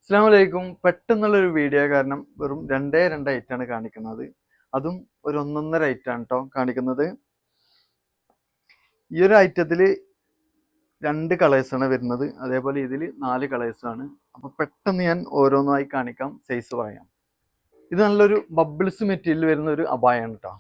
അസ്സലാമലൈക്കും. പെട്ടെന്നുള്ളൊരു വീഡിയോ കാരണം വെറും രണ്ടേ രണ്ട് ഐറ്റാണ് കാണിക്കുന്നത്. അതും ഒരു ഒന്നൊന്നര ഐറ്റാണ് കേട്ടോ കാണിക്കുന്നത്. ഈ ഒരു ഐറ്റത്തിൽ രണ്ട് കളേഴ്സാണ് വരുന്നത്. അതേപോലെ ഇതിൽ 4 കളേഴ്സാണ്. അപ്പോൾ പെട്ടെന്ന് ഞാൻ ഓരോന്നായി കാണിക്കാം, സൈസ് പറയാം. ഇത് നല്ലൊരു ബബിൾസ് മെറ്റീരിയൽ വരുന്ന ഒരു അബായാണ് കേട്ടോ.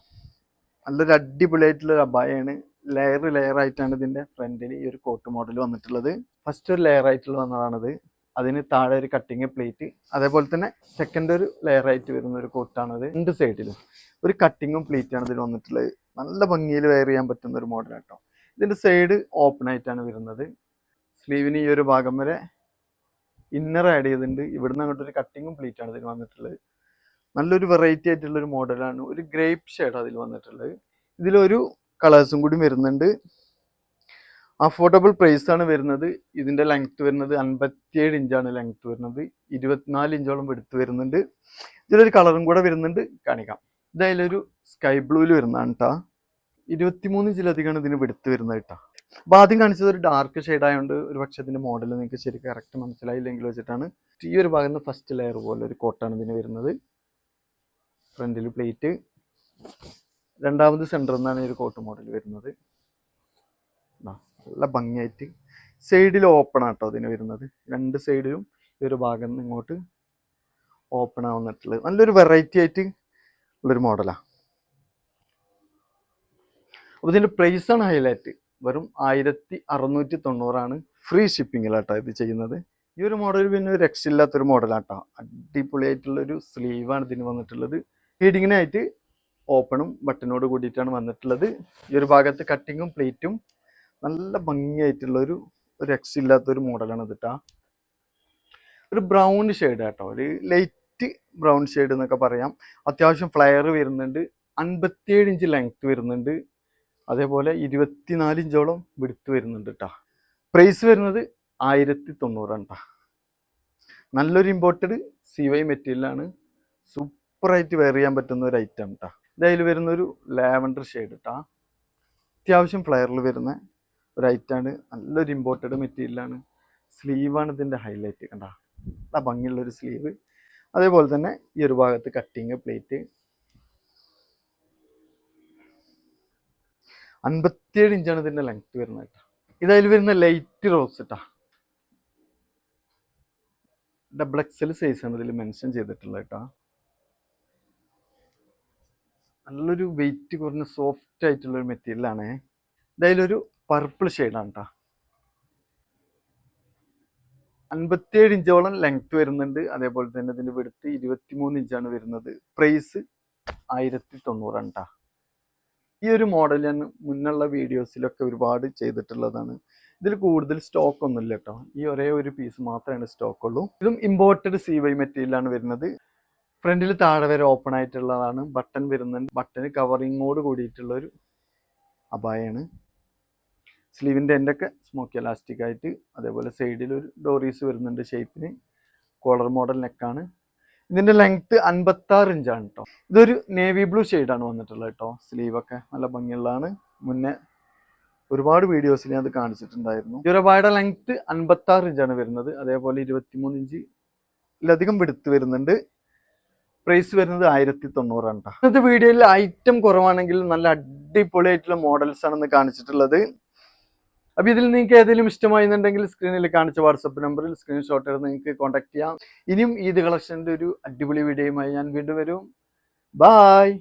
നല്ലൊരു അടിപൊളിയായിട്ടുള്ളൊരു അബായാണ്. ലെയർ ആയിട്ടാണ് ഇതിൻ്റെ ഫ്രണ്ടിൽ ഈ ഒരു കോട്ട് മോഡൽ വന്നിട്ടുള്ളത്. ഫസ്റ്റ് ഒരു ലെയർ ആയിട്ടുള്ള വന്നതാണിത്. അതിന് താഴെ ഒരു കട്ടിങ് പ്ലേറ്റ്, അതേപോലെ തന്നെ സെക്കൻഡ് ഒരു ലെയർ ആയിട്ട് വരുന്ന ഒരു കോട്ടാണത്. രണ്ട് സൈഡിലും ഒരു കട്ടിങ്ങും പ്ലേറ്റാണ് ഇതിൽ വന്നിട്ടുള്ളത്. നല്ല ഭംഗിയിൽ വെയർ ചെയ്യാൻ പറ്റുന്ന ഒരു മോഡൽ കേട്ടോ. ഇതിൻ്റെ സൈഡ് ഓപ്പൺ ആയിട്ടാണ് വരുന്നത്. സ്ലീവിന് ഈ ഒരു ഭാഗം വരെ ഇന്നർ ആഡ് ചെയ്തിട്ടുണ്ട്. ഇവിടുന്ന് അങ്ങോട്ടൊരു കട്ടിങ്ങും പ്ലേറ്റാണ് ഇതിൽ വന്നിട്ടുള്ളത്. നല്ലൊരു വെറൈറ്റി ആയിട്ടുള്ളൊരു മോഡലാണ്. ഒരു ഗ്രേപ്പ് ഷെയ്ഡ് അതിൽ വന്നിട്ടുള്ളത്. ഇതിലൊരു കളേഴ്സും കൂടി വരുന്നുണ്ട്. അഫോർഡബിൾ പ്രൈസ് ആണ് വരുന്നത്. ഇതിൻ്റെ ലെങ്ത്ത് വരുന്നത് 57 ഇഞ്ചാണ് ലെങ്ത്ത് വരുന്നത്. 24 ഇഞ്ചോളം എടുത്ത് വരുന്നുണ്ട്. ഇതിലൊരു കളറും കൂടെ വരുന്നുണ്ട്, കാണിക്കാം. ഇതതിലൊരു സ്കൈ ബ്ലൂവിൽ വരുന്നതാണ് കേട്ടോ. 23 ഇഞ്ചിലധികമാണ് ഇതിന് എടുത്ത് വരുന്നത് കേട്ടോ. അപ്പോൾ ആദ്യം കാണിച്ചത് ഒരു ഡാർക്ക് ഷെയ്ഡ് ആയതുകൊണ്ട് ഒരു പക്ഷേ ഇതിൻ്റെ മോഡൽ നിങ്ങൾക്ക് ശരിക്കും കറക്റ്റ് മനസ്സിലായില്ലെങ്കിൽ വെച്ചിട്ടാണ്. ഈ ഒരു ഭാഗത്ത് ഫസ്റ്റ് ലെയർ പോലെ ഒരു കോട്ടാണ് ഇതിന് വരുന്നത്. ഫ്രണ്ടിൽ പ്ലേറ്റ്, രണ്ടാമത് സെൻറ്ററിൽ നിന്നാണ് ഈ ഒരു കോട്ട് മോഡൽ വരുന്നത്. നല്ല ഭംഗിയായിട്ട് സൈഡിൽ ഓപ്പൺ ആട്ടോ അതിന് വരുന്നത്. രണ്ട് സൈഡിലും ഈ ഒരു ഭാഗം നിന്ന് ഇങ്ങോട്ട് ഓപ്പൺ ആവുന്നിട്ടുള്ളത് നല്ലൊരു വെറൈറ്റി ആയിട്ട് ഉള്ളൊരു മോഡലാണ്. അപ്പോൾ ഇതിൻ്റെ പ്രൈസാണ് ഹൈലൈറ്റ്. വെറും 1690 ഫ്രീ ഷിപ്പിങ്ങിലാട്ടോ ഇത് ചെയ്യുന്നത്. ഈ ഒരു മോഡൽ പിന്നെ ഒരു രക്ഷയില്ലാത്തൊരു മോഡലാട്ടോ. അടിപൊളിയായിട്ടുള്ളൊരു സ്ലീവാണ് ഇതിന് വന്നിട്ടുള്ളത്. ഫീഡിങ്ങിനായിട്ട് ഓപ്പണും ബട്ടനോട് കൂടിയിട്ടാണ് വന്നിട്ടുള്ളത്. ഈ ഒരു ഭാഗത്ത് കട്ടിങ്ങും പ്ലേറ്റും നല്ല ഭംഗിയായിട്ടുള്ളൊരു രക്ഷയില്ലാത്തൊരു മോഡലാണ് ഇത് കേട്ടോ. ഒരു ബ്രൗൺ ഷെയ്ഡ് കേട്ടോ, ഒരു ലൈറ്റ് ബ്രൗൺ ഷെയ്ഡ് എന്നൊക്കെ പറയാം. അത്യാവശ്യം ഫ്ലെയർ വരുന്നുണ്ട്. 57 ഇഞ്ച് ലെങ്ത്ത് വരുന്നുണ്ട്. അതേപോലെ 24 ഇഞ്ചോളം വിടുത്ത് വരുന്നുണ്ട് കേട്ടോ. പ്രൈസ് വരുന്നത് 1090 കേട്ടോ. നല്ലൊരു ഇമ്പോർട്ടഡ് CY മെറ്റീരിയലാണ്. സൂപ്പറായിട്ട് വെയർ ചെയ്യാൻ പറ്റുന്ന ഒരു ഐറ്റം കേട്ടോ. ഇതതിൽ വരുന്നൊരു ലാവൻഡർ ഷെയ്ഡ് കേട്ടോ. അത്യാവശ്യം ഫ്ലെയറിൽ വരുന്ന ഒരു ഐറ്റാണ്. നല്ലൊരു ഇമ്പോർട്ടഡ് മെറ്റീരിയലാണ്. സ്ലീവാണ് ഇതിൻ്റെ ഹൈലൈറ്റ് കണ്ട. നല്ല ഭംഗിയുള്ളൊരു സ്ലീവ്. അതേപോലെ തന്നെ ഈ ഒരു ഭാഗത്ത് കട്ടിങ് പ്ലേറ്റ്. 57 ഇഞ്ചാണ് ഇതിൻ്റെ ലെങ്ത്ത് വരുന്നത് കേട്ടോ. ഇതതിൽ വരുന്ന ലൈറ്റ് റോസ് കേട്ടോ. XXL സൈസാണ് ഇതിൽ മെൻഷൻ ചെയ്തിട്ടുള്ളത് കേട്ടോ. നല്ലൊരു വെയിറ്റ് കുറഞ്ഞ സോഫ്റ്റ് ആയിട്ടുള്ളൊരു മെറ്റീരിയലാണ്. ഇതതിലൊരു പർപ്പിൾ ഷെയ്ഡാണ് കേട്ടോ. 57 ഇഞ്ചോളം ലെങ്ത്ത് വരുന്നുണ്ട്. അതേപോലെ തന്നെ ഇതിൻ്റെ വിടുത്ത് 23 ഇഞ്ചാണ് വരുന്നത്. പ്രൈസ് 1090 കേട്ടോ. ഈ ഒരു മോഡൽ ഞാൻ മുന്നുള്ള വീഡിയോസിലൊക്കെ ഒരുപാട് ചെയ്തിട്ടുള്ളതാണ്. ഇതിൽ കൂടുതൽ സ്റ്റോക്ക് ഒന്നുമില്ല കേട്ടോ. ഈ ഒരേ ഒരു പീസ് മാത്രമേ സ്റ്റോക്ക് ഉള്ളൂ. ഇതും ഇമ്പോർട്ടഡ് CY മെറ്റീരിയലാണ് വരുന്നത്. ഫ്രണ്ടിൽ താഴെ വരെ ഓപ്പൺ ആയിട്ടുള്ളതാണ്. ബട്ടൺ വരുന്നുണ്ട്. ബട്ടൺ കവറിങ്ങോട് കൂടിയിട്ടുള്ളൊരു അബായാണ്. സ്ലീവിൻ്റെ എൻ്റെയൊക്കെ സ്മോക്കി എലാസ്റ്റിക് ആയിട്ട്, അതേപോലെ സൈഡിൽ ഒരു ഡോറീസ് വരുന്നുണ്ട് ഷേപ്പിന്. കോളർ മോഡൽ നെക്കാണ്. ഇതിൻ്റെ ലെങ്ത്ത് 56 ഇഞ്ചാണ് കേട്ടോ. ഇതൊരു നേവി ബ്ലൂ ഷെയ്ഡാണ് വന്നിട്ടുള്ളത് കേട്ടോ. സ്ലീവൊക്കെ നല്ല ഭംഗിയുള്ളതാണ്. മുന്നേ ഒരുപാട് വീഡിയോസിൽ ഞാൻ അത് കാണിച്ചിട്ടുണ്ടായിരുന്നു. ഈ ഒരു അബായുടെ ലെങ്ത്ത് 56 ഇഞ്ചാണ് വരുന്നത്. അതേപോലെ 23 ഇഞ്ചിലധികം വിടുത്ത് വരുന്നുണ്ട്. പ്രൈസ് വരുന്നത് 1090 കേട്ടോ. ഇന്നത്തെ വീഡിയോയിൽ ഐറ്റം കുറവാണെങ്കിൽ നല്ല അടിപൊളിയായിട്ടുള്ള മോഡൽസ് ആണെന്ന് കാണിച്ചിട്ടുള്ളത്. അപ്പോൾ ഇതിൽ നിങ്ങൾക്ക് ഏതെങ്കിലും ഇഷ്ടമായിരുന്നുണ്ടെങ്കിൽ സ്ക്രീനിൽ കാണിച്ച വാട്സപ്പ് നമ്പറിൽ സ്ക്രീൻഷോട്ട് എടുത്ത് നിങ്ങൾക്ക് കോൺടാക്ട് ചെയ്യാം. ഇനിയും ഈദ് കളക്ഷൻ്റെ ഒരു അടിപൊളി വീഡിയോയുമായി ഞാൻ വീണ്ടും വരും. ബായ്.